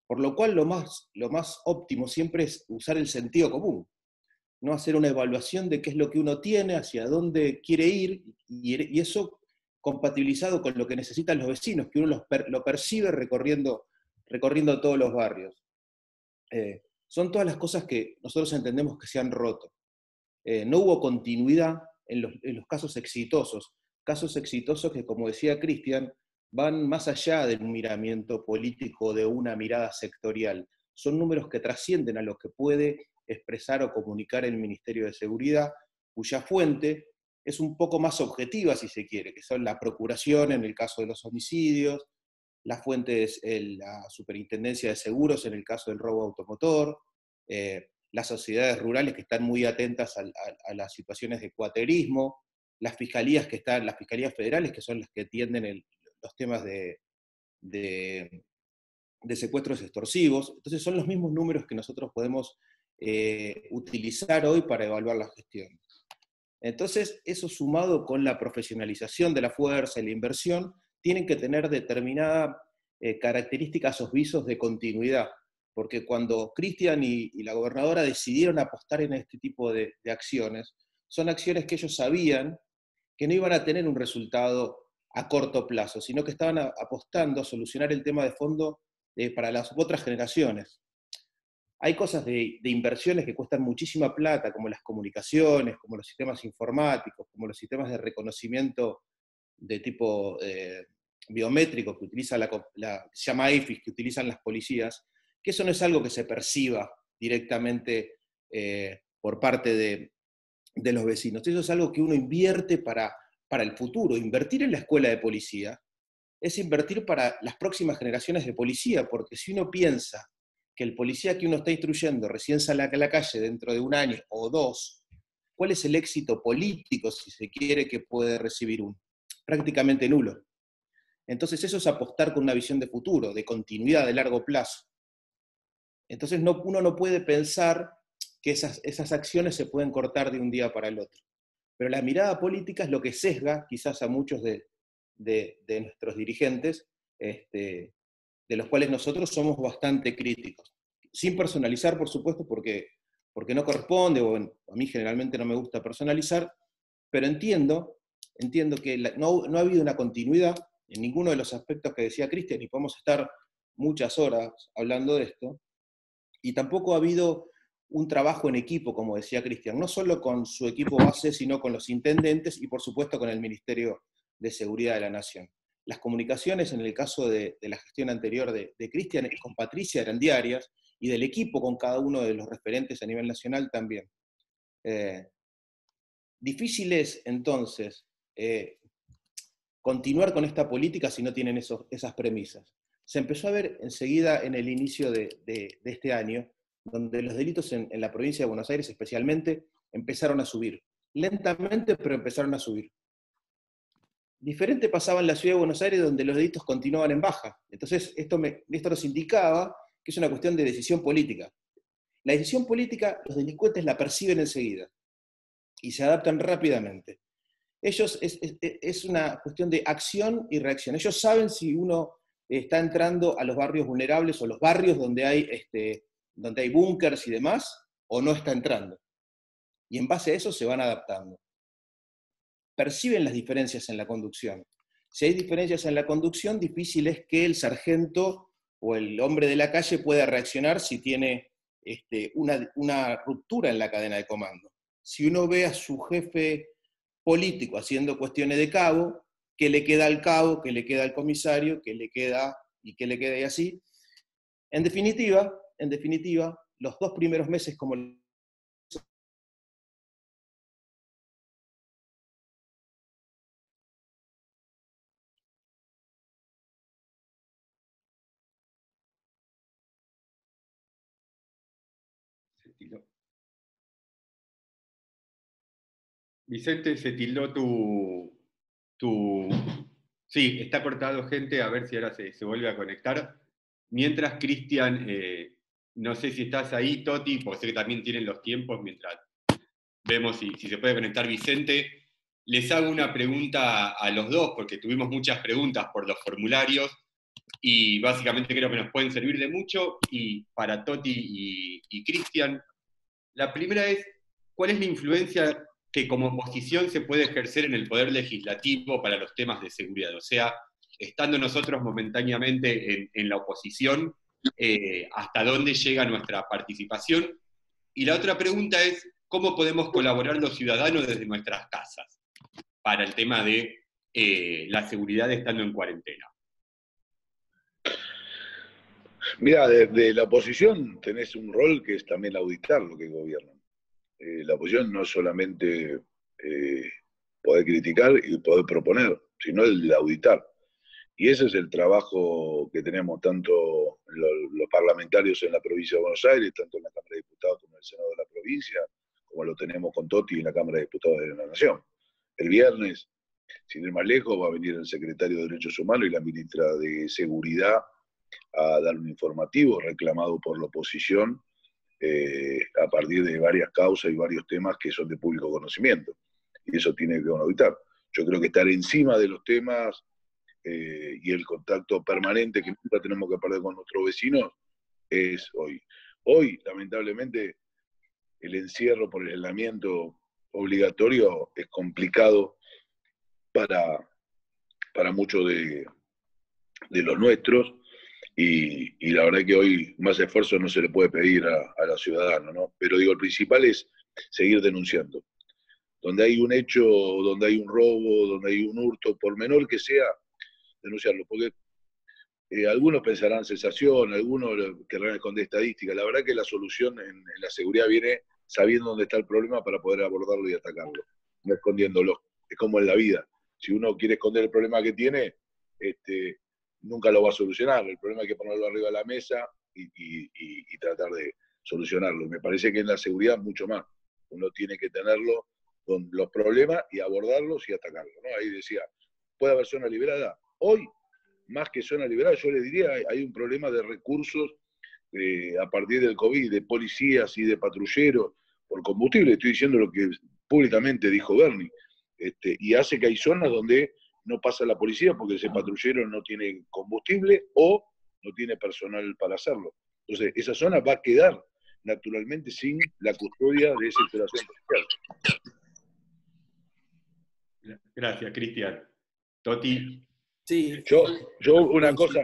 [SPEAKER 4] Por lo cual lo más óptimo siempre es usar el sentido común, no hacer una evaluación de qué es lo que uno tiene, hacia dónde quiere ir, y eso compatibilizado con lo que necesitan los vecinos, que uno lo percibe recorriendo todos los barrios. Son todas las cosas que nosotros entendemos que se han roto. No hubo continuidad en los casos exitosos que, como decía Cristian, van más allá del miramiento político, de una mirada sectorial. Son números que trascienden a lo que puede expresar o comunicar el Ministerio de Seguridad, cuya fuente es un poco más objetiva, si se quiere, que son la procuración en el caso de los homicidios, la fuente es la Superintendencia de Seguros en el caso del robo automotor, las sociedades rurales que están muy atentas a las situaciones de cuaterismo, las fiscalías federales, que son las que atienden los temas de secuestros extorsivos. Entonces son los mismos números que nosotros podemos utilizar hoy para evaluar la gestión. Entonces, eso sumado con la profesionalización de la fuerza y la inversión, tienen que tener determinadas características o visos de continuidad, porque cuando Cristian y la gobernadora decidieron apostar en este tipo de acciones, son acciones que ellos sabían que no iban a tener un resultado a corto plazo, sino que estaban apostando a solucionar el tema de fondo para las otras generaciones. Hay cosas de inversiones que cuestan muchísima plata, como las comunicaciones, como los sistemas informáticos, como los sistemas de reconocimiento de tipo biométrico que utiliza se llama EFIS, que utilizan las policías, que eso no es algo que se perciba directamente por parte de los vecinos. Eso es algo que uno invierte para el futuro. Invertir en la escuela de policía es invertir para las próximas generaciones de policía, porque si uno piensa que el policía que uno está instruyendo recién sale a la calle dentro de un año o dos, ¿cuál es el éxito político, si se quiere, que puede recibir uno? Prácticamente nulo. Entonces eso es apostar con una visión de futuro, de continuidad, de largo plazo. Entonces uno no puede pensar que esas acciones se pueden cortar de un día para el otro. Pero la mirada política es lo que sesga quizás a muchos de nuestros dirigentes, de los cuales nosotros somos bastante críticos. Sin personalizar, por supuesto, porque no corresponde, o a mí generalmente no me gusta personalizar, pero entiendo que no ha habido una continuidad en ninguno de los aspectos que decía Cristian, y podemos estar muchas horas hablando de esto, y tampoco ha habido un trabajo en equipo, como decía Cristian, no solo con su equipo base, sino con los intendentes y por supuesto con el Ministerio de Seguridad de la Nación. Las comunicaciones en el caso de la gestión anterior de Cristian con Patricia eran diarias, y del equipo con cada uno de los referentes a nivel nacional también. Difícil es entonces continuar con esta política si no tienen esas premisas. Se empezó a ver enseguida en el inicio de este año, donde los delitos en la provincia de Buenos Aires especialmente empezaron a subir. Lentamente, pero empezaron a subir. Diferente pasaba en la ciudad de Buenos Aires, donde los delitos continuaban en baja. Entonces, esto nos indicaba que es una cuestión de decisión política. La decisión política, los delincuentes la perciben enseguida y se adaptan rápidamente. Ellos es una cuestión de acción y reacción. Ellos saben si uno está entrando a los barrios vulnerables o los barrios donde hay búnkers y demás, o no está entrando. Y en base a eso se van adaptando. Perciben las diferencias en la conducción. Si hay diferencias en la conducción, difícil es que el sargento o el hombre de la calle pueda reaccionar si tiene una ruptura en la cadena de comando. Si uno ve a su jefe político haciendo cuestiones de cabo, ¿qué le queda al cabo? ¿Qué le queda al comisario? ¿Qué le queda? Y qué le queda y así. En definitiva, los 2 primeros meses como
[SPEAKER 1] Vicente, se tildó tu... Sí, está cortado, gente, a ver si ahora se vuelve a conectar. Mientras, Cristian, no sé si estás ahí, Toti, porque sé que también tienen los tiempos, mientras vemos si se puede conectar Vicente. Les hago una pregunta a los dos, porque tuvimos muchas preguntas por los formularios, y básicamente creo que nos pueden servir de mucho, y para Toti y Cristian, la primera es, ¿cuál es la influencia que como oposición se puede ejercer en el poder legislativo para los temas de seguridad? O sea, estando nosotros momentáneamente en la oposición, ¿hasta dónde llega nuestra participación? Y la otra pregunta es, ¿cómo podemos colaborar los ciudadanos desde nuestras casas para el tema de la seguridad estando en cuarentena?
[SPEAKER 3] Mira, desde la oposición tenés un rol que es también auditar lo que gobiernan. La oposición no es solamente poder criticar y poder proponer, sino el de auditar. Y ese es el trabajo que tenemos tanto los parlamentarios en la provincia de Buenos Aires, tanto en la Cámara de Diputados como en el Senado de la provincia, como lo tenemos con Toti en la Cámara de Diputados de la Nación. El viernes, sin ir más lejos, va a venir el secretario de Derechos Humanos y la ministra de Seguridad a dar un informativo reclamado por la oposición a partir de varias causas y varios temas que son de público conocimiento. Y eso tiene que auditar. Yo creo que estar encima de los temas y el contacto permanente que nunca tenemos que perder con nuestros vecinos es hoy. Hoy, lamentablemente, el encierro por el aislamiento obligatorio es complicado para muchos de los nuestros, y la verdad que hoy más esfuerzo no se le puede pedir a los ciudadanos, ¿no? Pero digo, el principal es seguir denunciando. Donde hay un hecho, donde hay un robo, donde hay un hurto, por menor que sea, denunciarlo, porque algunos pensarán sensación, algunos querrán esconder estadística. La verdad que la solución en la seguridad viene sabiendo dónde está el problema para poder abordarlo y atacarlo, no escondiéndolo. Es como en la vida. Si uno quiere esconder el problema que tiene, nunca lo va a solucionar. El problema hay que ponerlo arriba de la mesa y tratar de solucionarlo. Me parece que en la seguridad mucho más. Uno tiene que tenerlo con los problemas y abordarlos y atacarlos, ¿no? Ahí decía, ¿puede haber zona liberada? Hoy, más que zona liberada, yo le diría, hay un problema de recursos a partir del COVID, de policías y de patrulleros por combustible. Estoy diciendo lo que públicamente dijo Bernie. Y hace que hay zonas donde no pasa la policía porque ese patrullero no tiene combustible o no tiene personal para hacerlo. Entonces, esa zona va a quedar naturalmente sin la custodia de esa instalación policial.
[SPEAKER 1] Gracias, Cristian. Toti.
[SPEAKER 2] Sí.
[SPEAKER 3] Yo una cosa,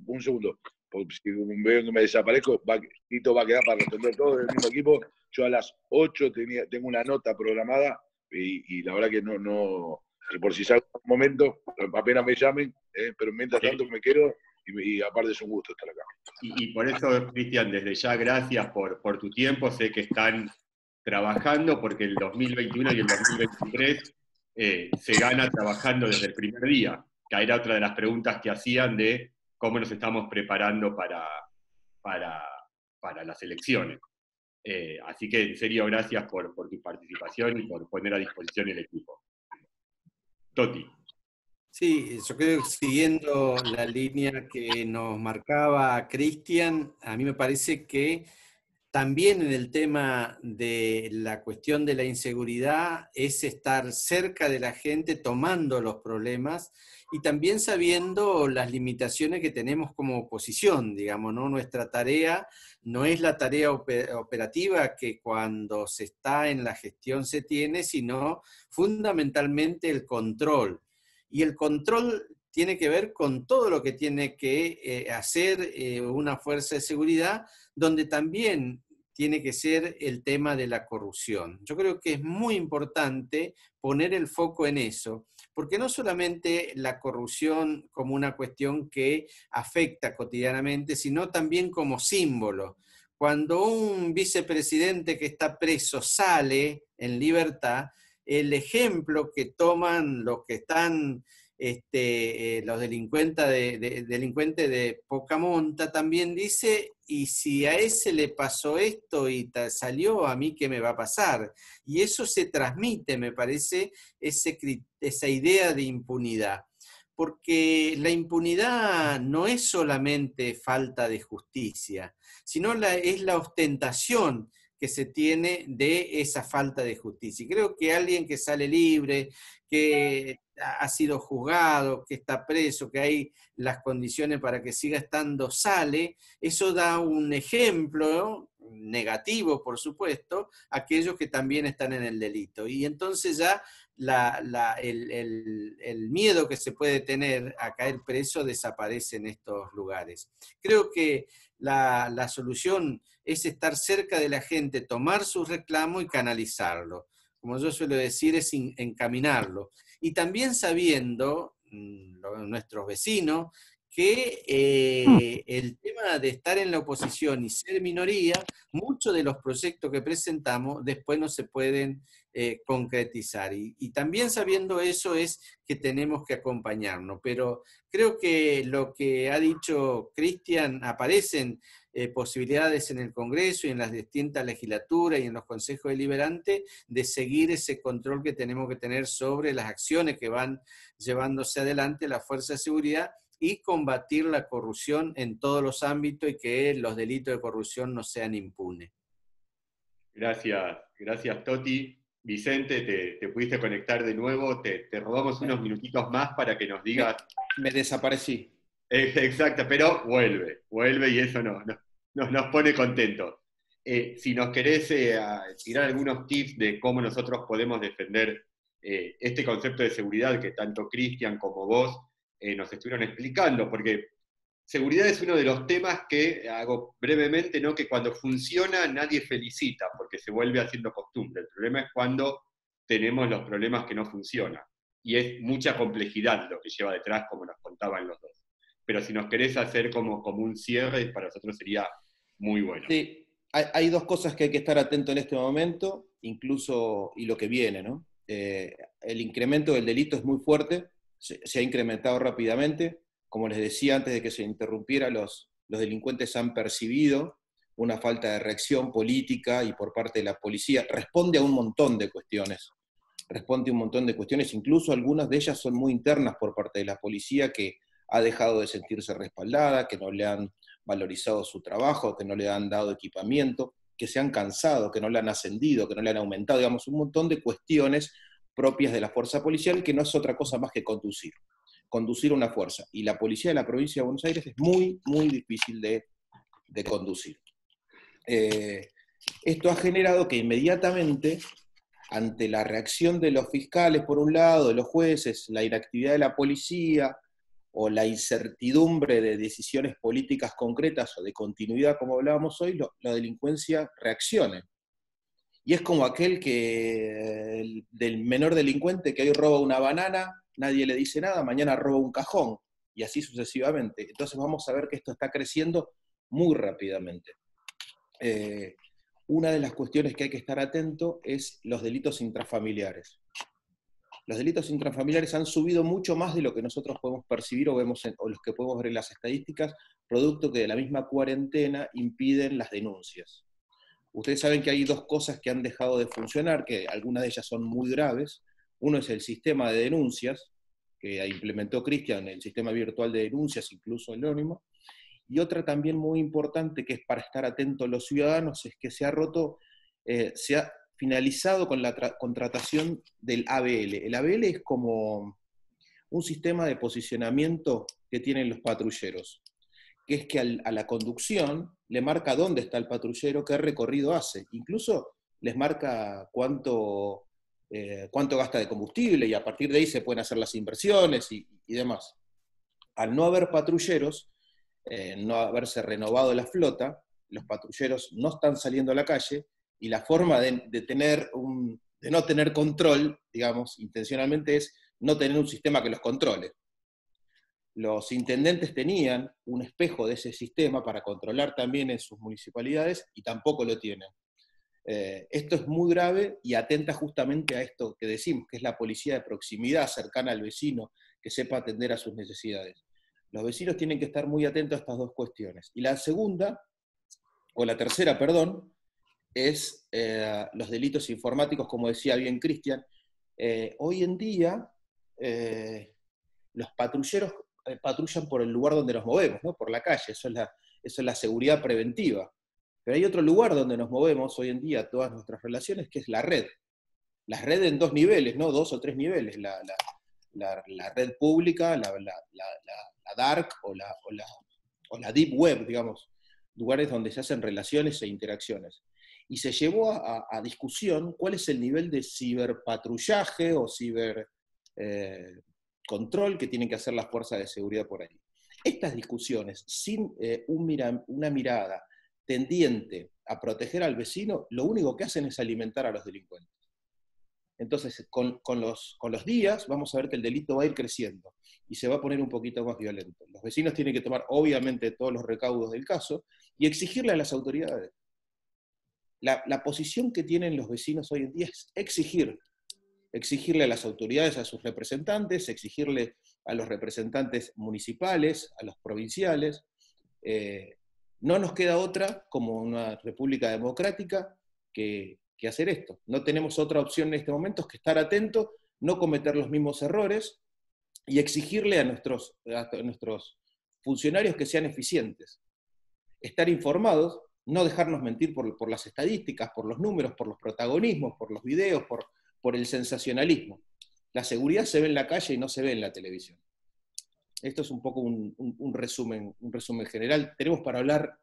[SPEAKER 3] un segundo, porque si veo que me desaparezco, Tito va a quedar para responder todo del mismo equipo. Yo a las 8 tengo una nota programada y la verdad que no por si salgo un momento, apenas me llamen, pero mientras tanto me quedo y aparte es un gusto estar acá.
[SPEAKER 1] Y por eso, Cristian, desde ya gracias por tu tiempo. Sé que están trabajando porque el 2021 y el 2023 se gana trabajando desde el primer día, que era otra de las preguntas que hacían de cómo nos estamos preparando para las elecciones. Así que, en serio, gracias por tu participación y por poner a disposición el equipo. Toti.
[SPEAKER 2] Sí, yo creo que siguiendo la línea que nos marcaba Cristian, a mí me parece que también en el tema de la cuestión de la inseguridad es estar cerca de la gente tomando los problemas y también sabiendo las limitaciones que tenemos como oposición, digamos, ¿no? Nuestra tarea no es la tarea operativa que cuando se está en la gestión se tiene, sino fundamentalmente el control. Y el control tiene que ver con todo lo que tiene que hacer una fuerza de seguridad, donde también tiene que ser el tema de la corrupción. Yo creo que es muy importante poner el foco en eso, porque no solamente la corrupción como una cuestión que afecta cotidianamente, sino también como símbolo, cuando un vicepresidente que está preso sale en libertad, el ejemplo que toman los que están, los delincuentes de poca monta, también dice, y si a ese le pasó esto y salió, ¿a mí qué me va a pasar? Y eso se transmite, me parece, esa idea de impunidad. Porque la impunidad no es solamente falta de justicia, sino es la ostentación que se tiene de esa falta de justicia. Y creo que alguien que sale libre, que ha sido juzgado, que está preso, que hay las condiciones para que siga estando, sale, eso da un ejemplo, ¿no? Negativo, por supuesto, a aquellos que también están en el delito. Y entonces ya el miedo que se puede tener a caer preso desaparece en estos lugares. Creo que la solución es estar cerca de la gente, tomar su reclamo y canalizarlo. Como yo suelo decir, es encaminarlo. Y también sabiendo, nuestros vecinos, que el tema de estar en la oposición y ser minoría, muchos de los proyectos que presentamos después no se pueden concretizar. Y también sabiendo eso es que tenemos que acompañarnos. Pero creo que lo que ha dicho Cristian, aparecen posibilidades en el Congreso y en las distintas legislaturas y en los consejos deliberantes de seguir ese control que tenemos que tener sobre las acciones que van llevándose adelante las fuerzas de seguridad y combatir la corrupción en todos los ámbitos y que los delitos de corrupción no sean impunes.
[SPEAKER 1] Gracias Toti. Vicente, te pudiste conectar de nuevo, te robamos unos minutitos más para que nos digas...
[SPEAKER 4] Me desaparecí.
[SPEAKER 1] Exacto, pero vuelve y eso nos pone contentos. Si nos querés tirar algunos tips de cómo nosotros podemos defender este concepto de seguridad que tanto Cristian como vos nos estuvieron explicando, porque seguridad es uno de los temas que, hago brevemente, ¿no? Que cuando funciona nadie felicita, porque se vuelve haciendo costumbre. El problema es cuando tenemos los problemas que no funcionan. Y es mucha complejidad lo que lleva detrás, como nos contaban los dos. Pero si nos querés hacer como un cierre, para nosotros sería muy bueno.
[SPEAKER 4] Sí, hay dos cosas que hay que estar atento en este momento, incluso, y lo que viene, ¿no? El incremento del delito es muy fuerte, se ha incrementado rápidamente. Como les decía antes de que se interrumpiera, los delincuentes han percibido una falta de reacción política y por parte de la policía. Responde a un montón de cuestiones. Incluso algunas de ellas son muy internas por parte de la policía, que ha dejado de sentirse respaldada, que no le han valorizado su trabajo, que no le han dado equipamiento, que se han cansado, que no le han ascendido, que no le han aumentado, digamos, un montón de cuestiones propias de la fuerza policial, que no es otra cosa más que conducir una fuerza. Y la policía de la provincia de Buenos Aires es muy, muy difícil de conducir. Esto ha generado que inmediatamente, ante la reacción de los fiscales, por un lado, de los jueces, la inactividad de la policía, o la incertidumbre de decisiones políticas concretas o de continuidad, como hablábamos hoy, la delincuencia reaccione. Y es como aquel del menor delincuente que hoy roba una banana, nadie le dice nada, mañana roba un cajón, y así sucesivamente. Entonces vamos a ver que esto está creciendo muy rápidamente. Una de las cuestiones que hay que estar atento es los delitos intrafamiliares. Los delitos intrafamiliares han subido mucho más de lo que nosotros podemos percibir o los que podemos ver en las estadísticas, producto que de la misma cuarentena impiden las denuncias. Ustedes saben que hay dos cosas que han dejado de funcionar, que algunas de ellas son muy graves. Uno es el sistema de denuncias, que implementó Cristian, el sistema virtual de denuncias, incluso anónimo. Y otra también muy importante, que es para estar atentos los ciudadanos, es que se ha finalizado con la contratación del ABL. El ABL es como un sistema de posicionamiento que tienen los patrulleros, que es que a la conducción le marca dónde está el patrullero, qué recorrido hace, incluso les marca cuánto gasta de combustible, y a partir de ahí se pueden hacer las inversiones y demás. Al no haber patrulleros, no haberse renovado la flota, los patrulleros no están saliendo a la calle, y la forma de no tener control, digamos, intencionalmente, es no tener un sistema que los controle. los intendentes tenían un espejo de ese sistema para controlar también en sus municipalidades y tampoco lo tienen. Esto es muy grave y atenta justamente a esto que decimos, que es la policía de proximidad cercana al vecino, que sepa atender a sus necesidades. Los vecinos tienen que estar muy atentos a estas dos cuestiones. Y la segunda, o la tercera, perdón, es los delitos informáticos, como decía bien Cristian. Hoy en día, los patrulleros patrullan por el lugar donde nos movemos, ¿no? Por la calle, eso es la seguridad preventiva. Pero hay otro lugar donde nos movemos hoy en día, todas nuestras relaciones, que es la red. La red en dos niveles, ¿no? 2 o 3 niveles. La red pública, la dark o la deep web, digamos. Lugares donde se hacen relaciones e interacciones. Y se llevó a discusión cuál es el nivel de ciberpatrullaje o cibercontrol que tienen que hacer las fuerzas de seguridad por ahí. Estas discusiones, sin una mirada tendiente a proteger al vecino, lo único que hacen es alimentar a los delincuentes. Entonces, con los días vamos a ver que el delito va a ir creciendo y se va a poner un poquito más violento. Los vecinos tienen que tomar, obviamente, todos los recaudos del caso y exigirle a las autoridades. La posición que tienen los vecinos hoy en día es exigirle a las autoridades, a sus representantes, exigirle a los representantes municipales, a los provinciales. No nos queda otra, como una república democrática, que hacer esto. No tenemos otra opción en este momento que estar atentos, no cometer los mismos errores y exigirle a nuestros funcionarios que sean eficientes. Estar informados, no dejarnos mentir por las estadísticas, por los números, por los protagonismos, por los videos, por el sensacionalismo. La seguridad se ve en la calle y no se ve en la televisión. Esto es un poco un resumen general. Tenemos para hablar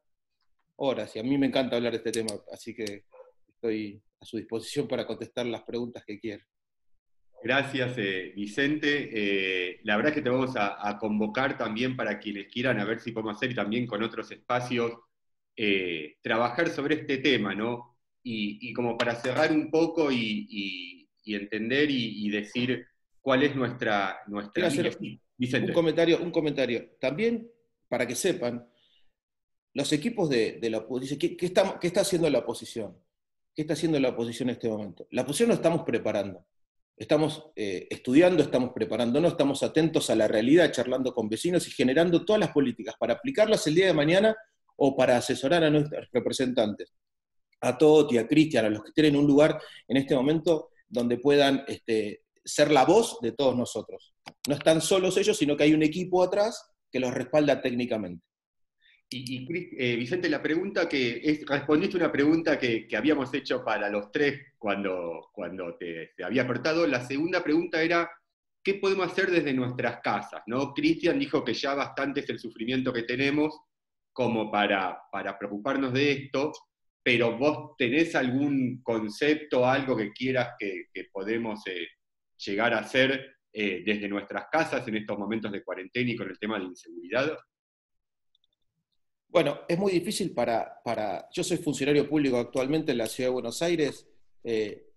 [SPEAKER 4] horas, y a mí me encanta hablar de este tema, así que estoy a su disposición para contestar las preguntas que quieran.
[SPEAKER 1] Gracias, Vicente. La verdad es que te vamos a convocar también para quienes quieran, a ver si podemos hacer, y también con otros espacios, trabajar sobre este tema, ¿no? Y como para cerrar un poco y entender y decir cuál es nuestra
[SPEAKER 4] Vicente. Un comentario. También, para que sepan, los equipos de la oposición, ¿qué está haciendo la oposición? ¿Qué está haciendo la oposición en este momento? La oposición nos estamos preparando. Estamos estudiando, estamos preparándonos, estamos atentos a la realidad, charlando con vecinos y generando todas las políticas para aplicarlas el día de mañana o para asesorar a nuestros representantes. A Toti, a Cristian, a los que tienen un lugar en este momento donde puedan ser la voz de todos nosotros. No están solos ellos, sino que hay un equipo atrás que los respalda técnicamente.
[SPEAKER 1] Vicente, la pregunta respondiste una pregunta que habíamos hecho para los tres cuando te había aportado. La segunda pregunta era, ¿qué podemos hacer desde nuestras casas? ¿No? Cristian dijo que ya bastante es el sufrimiento que tenemos como para preocuparnos de esto, pero vos tenés algún concepto, algo que quieras que podemos llegar a hacer desde nuestras casas en estos momentos de cuarentena y con el tema de inseguridad.
[SPEAKER 4] Bueno, es muy difícil yo soy funcionario público actualmente en la Ciudad de Buenos Aires,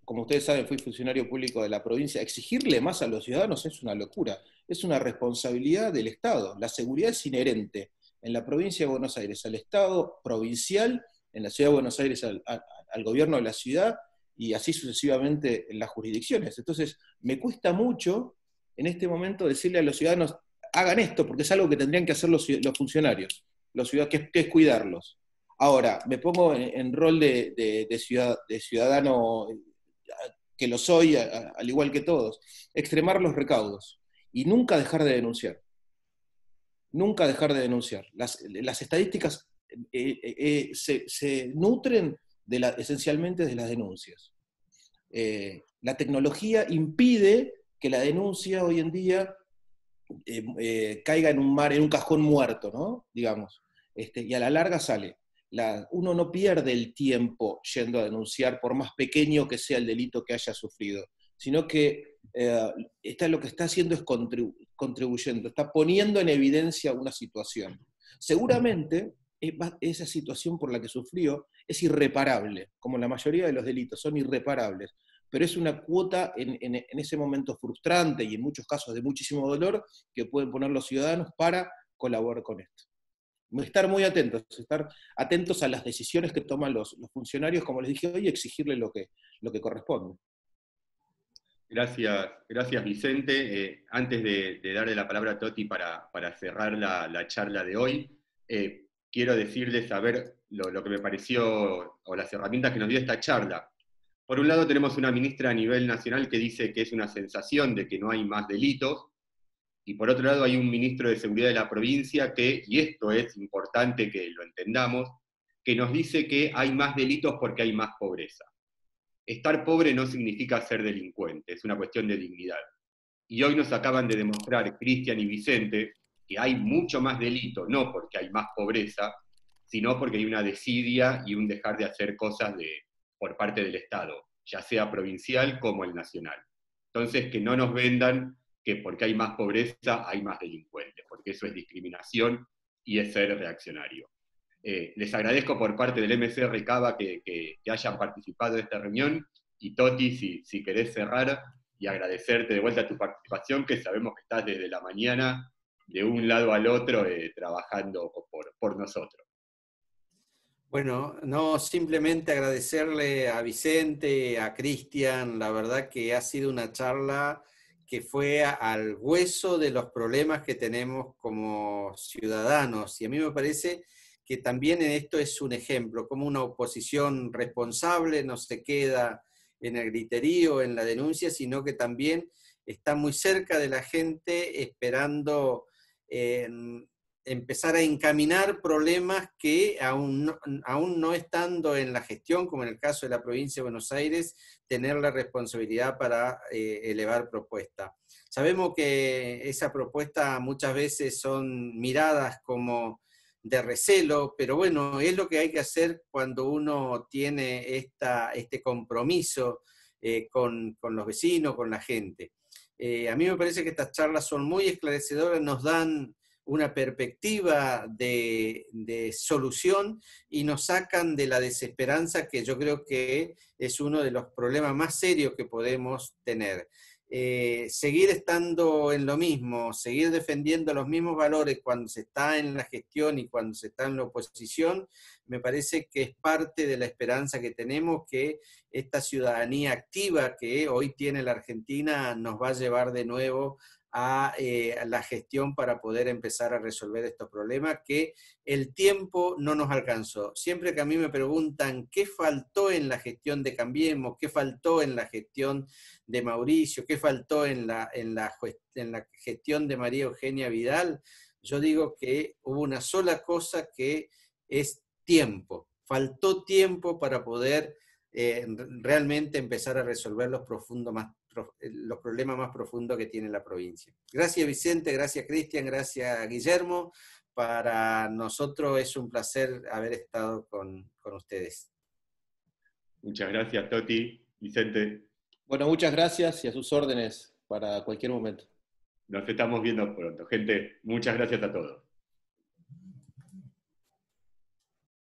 [SPEAKER 4] como ustedes saben, fui funcionario público de la provincia. Exigirle más a los ciudadanos es una locura, es una responsabilidad del Estado. La seguridad es inherente en la provincia de Buenos Aires al Estado provincial, en la Ciudad de Buenos Aires al gobierno de la ciudad, y así sucesivamente en las jurisdicciones. Entonces, me cuesta mucho en este momento decirle a los ciudadanos, hagan esto, porque es algo que tendrían que hacer los funcionarios. Los ciudadanos, que es cuidarlos. Ahora, me pongo en rol de ciudadano, que lo soy, al igual que todos, extremar los recaudos y nunca dejar de denunciar. Nunca dejar de denunciar. Las estadísticas se nutren esencialmente de las denuncias. La tecnología impide que la denuncia hoy en día caiga en un cajón muerto, ¿no? Digamos. Y a la larga sale. Uno no pierde el tiempo yendo a denunciar, por más pequeño que sea el delito que haya sufrido, sino que lo que está haciendo es contribuyendo, está poniendo en evidencia una situación. Seguramente esa situación por la que sufrió es irreparable, como la mayoría de los delitos son irreparables, pero es una cuota en ese momento frustrante y en muchos casos de muchísimo dolor que pueden poner los ciudadanos para colaborar con esto. Estar muy atentos a las decisiones que toman los funcionarios, como les dije hoy, y exigirle lo que corresponde.
[SPEAKER 1] Gracias Vicente. Antes de darle la palabra a Toti para cerrar la charla de hoy, quiero decirles a ver lo que me pareció, o las herramientas que nos dio esta charla. Por un lado tenemos una ministra a nivel nacional que dice que es una sensación de que no hay más delitos, y por otro lado hay un ministro de Seguridad de la provincia que, y esto es importante que lo entendamos, que nos dice que hay más delitos porque hay más pobreza. Estar pobre no significa ser delincuente, es una cuestión de dignidad. Y hoy nos acaban de demostrar Cristian y Vicente que hay mucho más delito, no porque hay más pobreza, sino porque hay una desidia y un dejar de hacer cosas por parte del Estado, ya sea provincial como el nacional. Entonces, que no nos vendan que porque hay más pobreza hay más delincuentes, porque eso es discriminación y es ser reaccionario. Les agradezco por parte del MCR Cava que hayan participado de esta reunión, y Toti, si querés cerrar, y agradecerte de vuelta tu participación, que sabemos que estás desde la mañana de un lado al otro trabajando por nosotros.
[SPEAKER 2] Bueno, no, simplemente agradecerle a Vicente, a Cristian, la verdad que ha sido una charla que fue al hueso de los problemas que tenemos como ciudadanos, y a mí me parece que también en esto es un ejemplo, como una oposición responsable no se queda en el griterío, en la denuncia, sino que también está muy cerca de la gente esperando empezar a encaminar problemas que aún no estando en la gestión, como en el caso de la provincia de Buenos Aires, tener la responsabilidad para elevar propuestas. Sabemos que esa propuesta muchas veces son miradas como de recelo, pero bueno, es lo que hay que hacer cuando uno tiene este compromiso con los vecinos, con la gente. A mí me parece que estas charlas son muy esclarecedoras, nos dan una perspectiva de solución y nos sacan de la desesperanza, que yo creo que es uno de los problemas más serios que podemos tener. Seguir estando en lo mismo, seguir defendiendo los mismos valores cuando se está en la gestión y cuando se está en la oposición, me parece que es parte de la esperanza que tenemos, que esta ciudadanía activa que hoy tiene la Argentina nos va a llevar de nuevo a la gestión para poder empezar a resolver estos problemas que el tiempo no nos alcanzó. Siempre que a mí me preguntan qué faltó en la gestión de Cambiemos, qué faltó en la gestión de Mauricio, qué faltó en la gestión de María Eugenia Vidal, yo digo que hubo una sola cosa que es tiempo. Faltó tiempo para poder realmente empezar a resolver los problemas más profundos que tiene la provincia. Gracias Vicente, gracias Cristian, gracias Guillermo. Para nosotros es un placer haber estado con ustedes.
[SPEAKER 1] Muchas gracias Toti, Vicente.
[SPEAKER 4] Bueno, muchas gracias y a sus órdenes para cualquier momento.
[SPEAKER 1] Nos estamos viendo pronto. Gente, muchas gracias a todos.